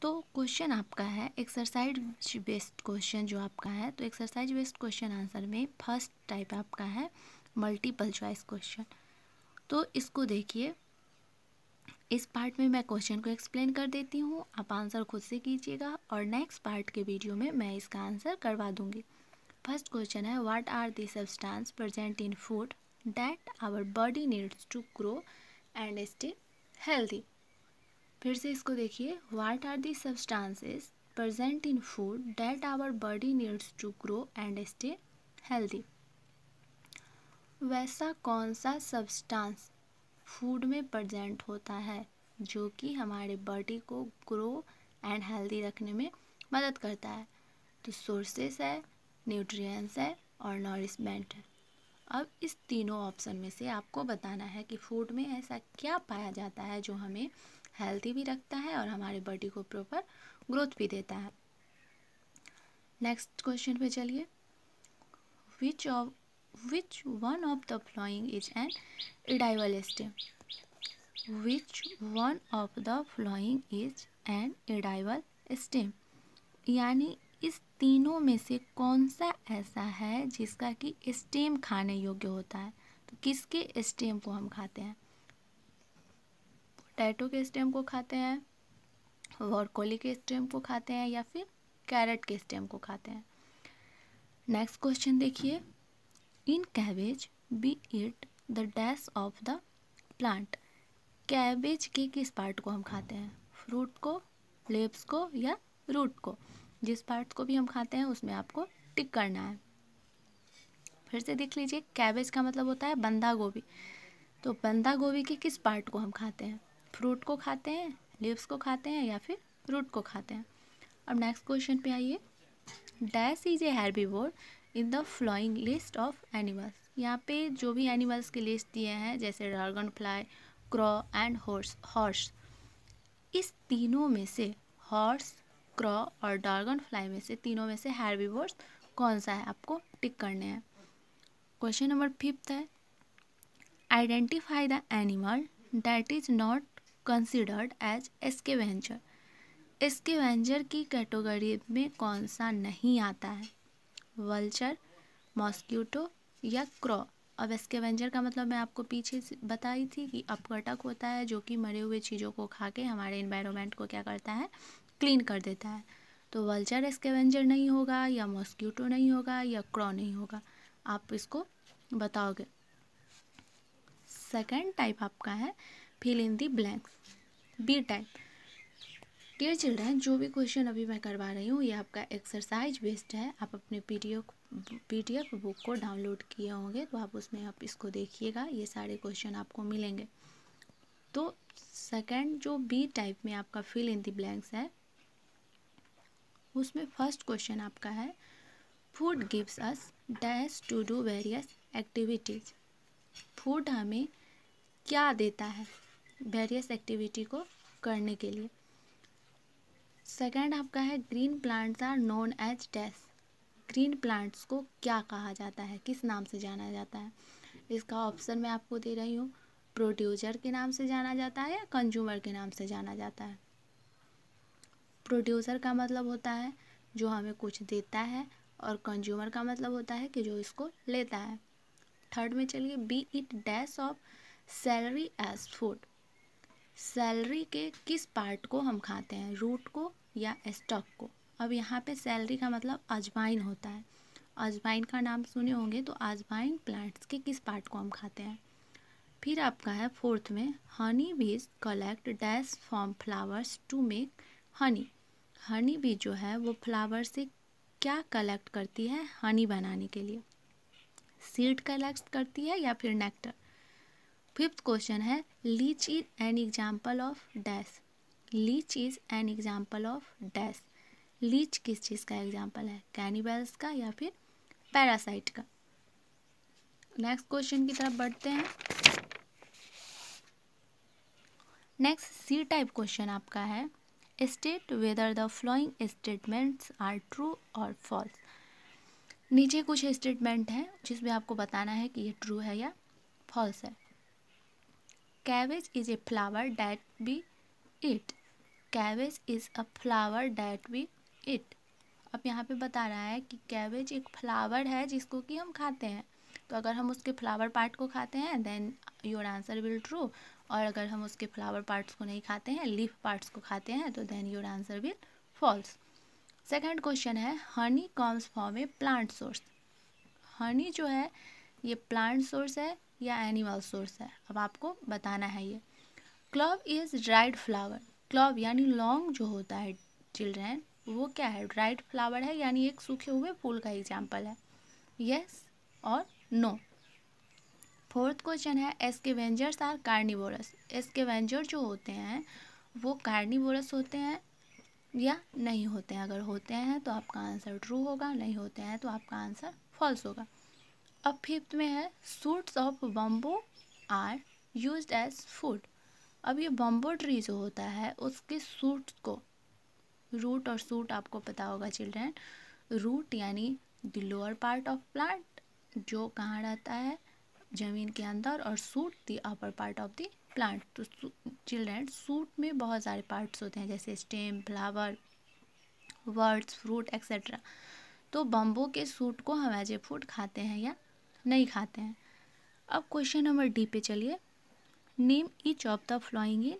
तो क्वेश्चन आपका है एक्सरसाइज बेस्ड क्वेश्चन जो आपका है, तो एक्सरसाइज बेस्ड क्वेश्चन आंसर में फर्स्ट टाइप आपका है मल्टीपल चॉइस क्वेश्चन। तो इसको देखिए, इस पार्ट में मैं क्वेश्चन को एक्सप्लेन कर देती हूँ, आप आंसर खुद से कीजिएगा और नेक्स्ट पार्ट के वीडियो में मैं इसका आंसर करवा दूँगी। फर्स्ट क्वेश्चन है what are the substance present in food that our body needs to grow and stay healthy. फिर से इसको देखिए, what are the substances present in food that our body needs to grow and stay healthy. वैसा कौन सा substance food में present होता है जो कि हमारे बॉडी को ग्रो एंड हेल्दी रखने में मदद करता है? तो सोर्सेस है, न्यूट्रिएंट्स है और नॉरिशमेंट है। अब इस तीनों ऑप्शन में से आपको बताना है कि फूड में ऐसा क्या पाया जाता है जो हमें हेल्दी भी रखता है और हमारे बॉडी को प्रॉपर ग्रोथ भी देता है। नेक्स्ट क्वेश्चन पे चलिए, which one of the following is an edible stem? Which one of the following is an edible stem, यानी इस तीनों में से कौन सा ऐसा है जिसका कि स्टेम खाने योग्य होता है? तो किसके स्टेम को हम खाते हैं? पोटैटो के स्टेम को खाते हैं, ब्रोकोली के स्टेम को खाते हैं या फिर कैरेट के स्टेम को खाते हैं? नेक्स्ट क्वेश्चन देखिए, in cabbage we eat the dash of the plant. Cabbage के किस पार्ट को हम खाते हैं? फ्रूट को, लीव्स को या रूट को? जिस पार्ट को भी हम खाते हैं उसमें आपको टिक करना है। फिर से देख लीजिए, कैबेज का मतलब होता है बंदा गोभी, तो बंदा गोभी के किस पार्ट को हम खाते हैं? फ्रूट को खाते हैं, लीव्स को खाते हैं या फिर रूट को खाते हैं? अब नेक्स्ट क्वेश्चन पे आइए, dash is a herbivore in the flowing list of animals. यहाँ पे जो भी एनिमल्स की लिस्ट दिए हैं जैसे ड्रैगन फ्लाई, क्रॉ एंड हॉर्स, इस तीनों में से हॉर्स, क्रॉ और ड्रैगन फ्लाई में से तीनों में से हेर्बिवोर्स कौन सा है? आपको टिक करने हैं। क्वेश्चन नंबर 5 है, identify the animal that is not considered as scavenger. Scavenger की कैटेगरी में कौन सा नहीं आता है? वल्चर, मॉस्क्यूटो या क्रॉ? अब स्कैवेंजर का मतलब मैं आपको पीछे बताई थी कि अपघटक होता है जो कि मरे हुए चीज़ों को खा के हमारे एनवायरनमेंट को क्या करता है? क्लीन कर देता है। तो वल्चर स्कैवेंजर नहीं होगा, या मॉस्क्यूटो नहीं होगा, या क्रॉ नहीं होगा। आप इसको बताओगे। सेकंड टाइप आपका है fill in the blanks, B type. Dear children, जो भी क्वेश्चन अभी मैं करवा रही हूँ ये आपका एक्सरसाइज बेस्ड है। आप अपने पीडीएफ बुक को डाउनलोड किए होंगे तो आप उसमें आप इसको देखिएगा, ये सारे क्वेश्चन आपको मिलेंगे। तो सेकंड जो बी टाइप में आपका फिल इन द ब्लैंक्स है, उसमें फर्स्ट क्वेश्चन आपका है food gives us dash to do various activities. Food हमें क्या देता है वेरियस एक्टिविटी को करने के लिए? सेकंड आपका है green plants are known as dash. Green plants को क्या कहा जाता है, किस नाम से जाना जाता है? इसका ऑप्शन मैं आपको दे रही हूँ, प्रोड्यूसर के नाम से जाना जाता है या कंज्यूमर के नाम से जाना जाता है? प्रोड्यूसर का मतलब होता है जो हमें कुछ देता है और कंज्यूमर का मतलब होता है कि जो इसको लेता है। थर्ड में चलिए, we eat dash of celery as food. Celery के किस पार्ट को हम खाते हैं, रूट को या स्टॉक को? अब यहाँ पे सेलरी का मतलब अजवाइन होता है। अजवाइन का नाम सुने होंगे, तो अजवाइन प्लांट्स के किस पार्ट को हम खाते हैं? फिर आपका है फोर्थ में, honey bees collect dash from flowers to make honey. Honey bee जो है वो फ्लावर से क्या कलेक्ट करती है हनी बनाने के लिए? सीड कलेक्ट करती है या फिर नेक्टर? फिफ्थ क्वेश्चन है leech is an example of dash. Leech is an example of dash. Leech किस चीज़ का एग्जाम्पल है, कैनिबल्स का या फिर पैरासाइट का? नेक्स्ट क्वेश्चन की तरफ बढ़ते हैं। नेक्स्ट सी टाइप क्वेश्चन आपका है state whether the following statements are true और फॉल्स। नीचे कुछ स्टेटमेंट हैं जिसमें आपको बताना है कि ये ट्रू है या फॉल्स है। Cabbage is a flower that we eat. Cabbage is a flower that we eat. अब यहाँ पे बता रहा है कि कैबेज एक फ्लावर है जिसको कि हम खाते हैं। तो अगर हम उसके फ्लावर पार्ट को खाते हैं then your answer will true, और अगर हम उसके फ्लावर पार्ट्स को नहीं खाते हैं, लीफ पार्ट्स को खाते हैं, तो then your answer will false. Second question है honey comes from a plant source. Honey जो है ये प्लांट सोर्स है या एनिमल सोर्स है, अब आपको बताना है ये। Clove is dried flower. Clove यानी लौंग जो होता है चिल्ड्रेन, वो क्या है, ड्राइड फ्लावर है, यानी एक सूखे हुए फूल का एग्जाम्पल है। यस और नो। फोर्थ क्वेश्चन है एस्केवेंजर्स आर कार्निवोरस। एस्केवेंजर जो होते हैं वो कार्निवोरस होते हैं या नहीं होते हैं। अगर होते हैं तो आपका आंसर ट्रू होगा, नहीं होते हैं तो आपका आंसर फॉल्स होगा। अब फिफ्थ में है shoots of bamboo are used as food. अब ये बम्बो ट्री जो होता है उसके सूट्स को, रूट और सूट आपको पता होगा चिल्ड्रन, रूट यानी the lower part of plant जो कहाँ रहता है, ज़मीन के अंदर, और suit the upper part of the plant. तो चिल्ड्रन सूट में बहुत सारे पार्ट्स होते हैं जैसे stem, flower, words, fruit etcetera. तो बम्बो के सूट को हम एज ए फूड खाते हैं या नहीं खाते हैं। अब क्वेश्चन नंबर डी पे चलिए। Name each of the following in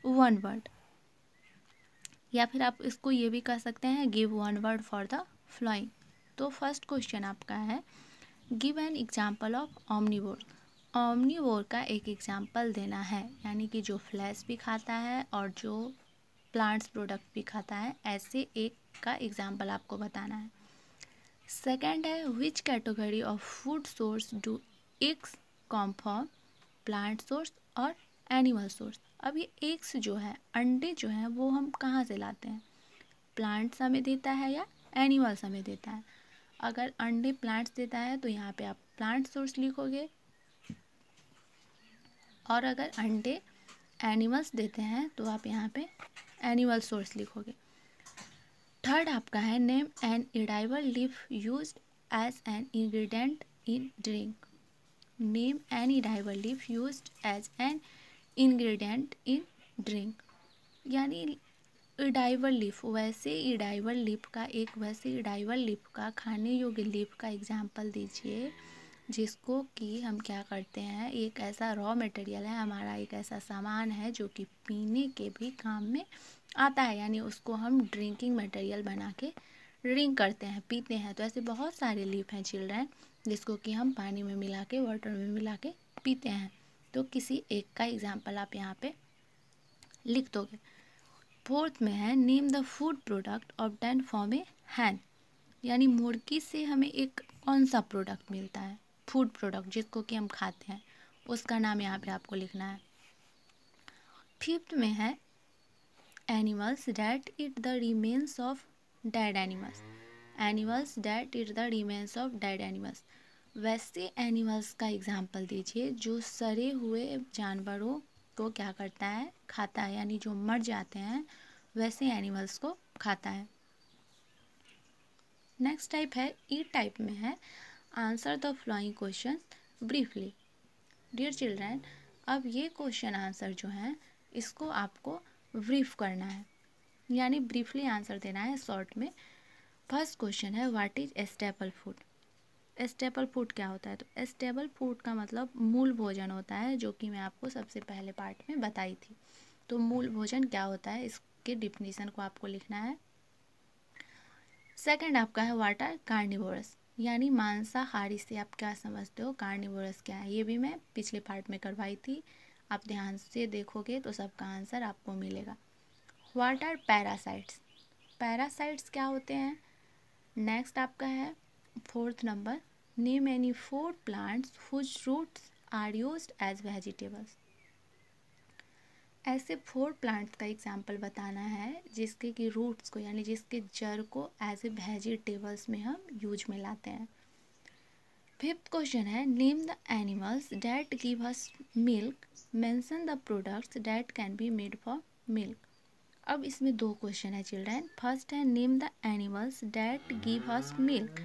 one word, या फिर आप इसको ये भी कह सकते हैं give one word for the following. तो फर्स्ट क्वेश्चन आपका है give an example of omnivore. Omnivore का एक एग्जाम्पल देना है, यानी कि जो फ्लैश भी खाता है और जो प्लांट्स प्रोडक्ट भी खाता है, ऐसे एक का एग्जाम्पल आपको बताना है। सेकेंड है which category of food source do eggs come from, plant source और एनिमल सोर्स। अब ये एग्स जो है, अंडे जो हैं, वो हम कहाँ से लाते हैं, प्लांट्स हमें देता है या एनिमल्स हमें देता है। अगर अंडे प्लांट्स देता है तो यहाँ पे आप प्लांट सोर्स लिखोगे, और अगर अंडे एनिमल्स देते हैं तो आप यहाँ पे एनिमल सोर्स लिखोगे। थर्ड आपका है name an edible leaf used as an ingredient in drink. Name an edible leaf used as an ingredient in drink, यानी एडाइबल लीफ, वैसे एडाइबल लीफ का एक, वैसे एडाइबल लीफ का खाने योग्य लीफ का एग्जाम्पल दीजिए जिसको कि हम क्या करते हैं, एक ऐसा रॉ मटेरियल है हमारा, एक ऐसा सामान है जो कि पीने के भी काम में आता है, यानी उसको हम ड्रिंकिंग मटेरियल बना के ड्रिंक करते हैं, पीते हैं। तो ऐसे बहुत सारे लीफ हैं चिल्ड्रन जिसको कि हम पानी में मिला के, वाटर में मिला के पीते हैं। तो किसी एक का एग्जाम्पल आप यहाँ पे लिख दोगे। फोर्थ में है name the food product obtain from a hen, यानी मुर्गी से हमें एक कौन सा प्रोडक्ट मिलता है, फूड प्रोडक्ट जिसको कि हम खाते हैं, उसका नाम यहाँ पे आपको लिखना है। फिफ्थ में है animals that eat the remains of dead animals. Animals that eat the remains of dead animals, वैसे एनिमल्स का एग्जाम्पल दीजिए जो सड़े हुए जानवरों को क्या करता है, खाता है, यानी जो मर जाते हैं वैसे एनिमल्स को खाता है। नेक्स्ट टाइप है ई टाइप में है answer the following question briefly. Dear children, अब ये क्वेश्चन आंसर जो है इसको आपको ब्रीफ करना है, यानी ब्रीफली आंसर देना है शॉर्ट में। फर्स्ट क्वेश्चन है what is staple food. Staple food क्या होता है, तो स्टेपल फूड का मतलब मूल भोजन होता है, जो कि मैं आपको सबसे पहले पार्ट में बताई थी। तो मूल भोजन क्या होता है, इसके डिफिनीशन को आपको लिखना है। सेकंड आपका है व्हाट आर कार्निवोरस, यानी मांसाहारी से आप क्या समझते हो, कार्निवोरस क्या है, ये भी मैं पिछले पार्ट में करवाई थी, आप ध्यान से देखोगे तो सबका आंसर आपको मिलेगा। व्हाट आर पैरासाइट्स, पैरासाइट्स क्या होते हैं। नेक्स्ट आपका है fourth number name any 4 plants whose roots are used as vegetables. ऐसे 4 प्लांट्स का एग्जाम्पल बताना है जिसके कि रूट्स को, यानी जिसके जड़ को एज ए वेजिटेबल्स में हम यूज में लाते हैं। फिफ्थ क्वेश्चन है name the animals that give us milk, mention the products that can be made for milk. अब इसमें 2 क्वेश्चन है चिल्ड्रन। फर्स्ट है name the animals that give us milk,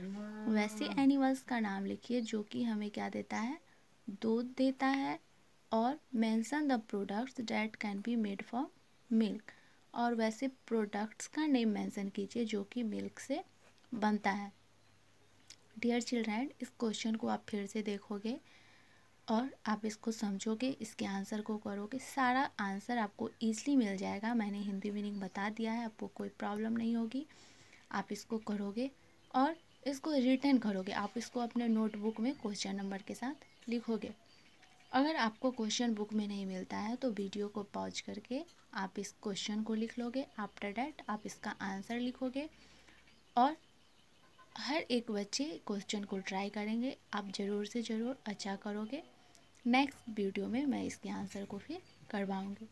वैसे एनिमल्स का नाम लिखिए जो कि हमें क्या देता है, दूध देता है, और mention the products that can be made from milk, और वैसे प्रोडक्ट्स का नेम मेंशन कीजिए जो कि मिल्क से बनता है। डियर चिल्ड्रन, इस क्वेश्चन को आप फिर से देखोगे और आप इसको समझोगे, इसके आंसर को करोगे, सारा आंसर आपको ईजिली मिल जाएगा। मैंने हिंदी मीनिंग बता दिया है, आपको कोई प्रॉब्लम नहीं होगी। आप इसको करोगे और इसको रिटर्न करोगे, आप इसको अपने नोटबुक में क्वेश्चन नंबर के साथ लिखोगे। अगर आपको क्वेश्चन बुक में नहीं मिलता है तो वीडियो को पॉज करके आप इस क्वेश्चन को लिख लोगे। आफ्टर डैट आप इसका आंसर लिखोगे और हर एक बच्चे क्वेश्चन को ट्राई करेंगे। आप ज़रूर से ज़रूर अच्छा करोगे। नेक्स्ट वीडियो में मैं इसके आंसर को फिर करवाऊँगी।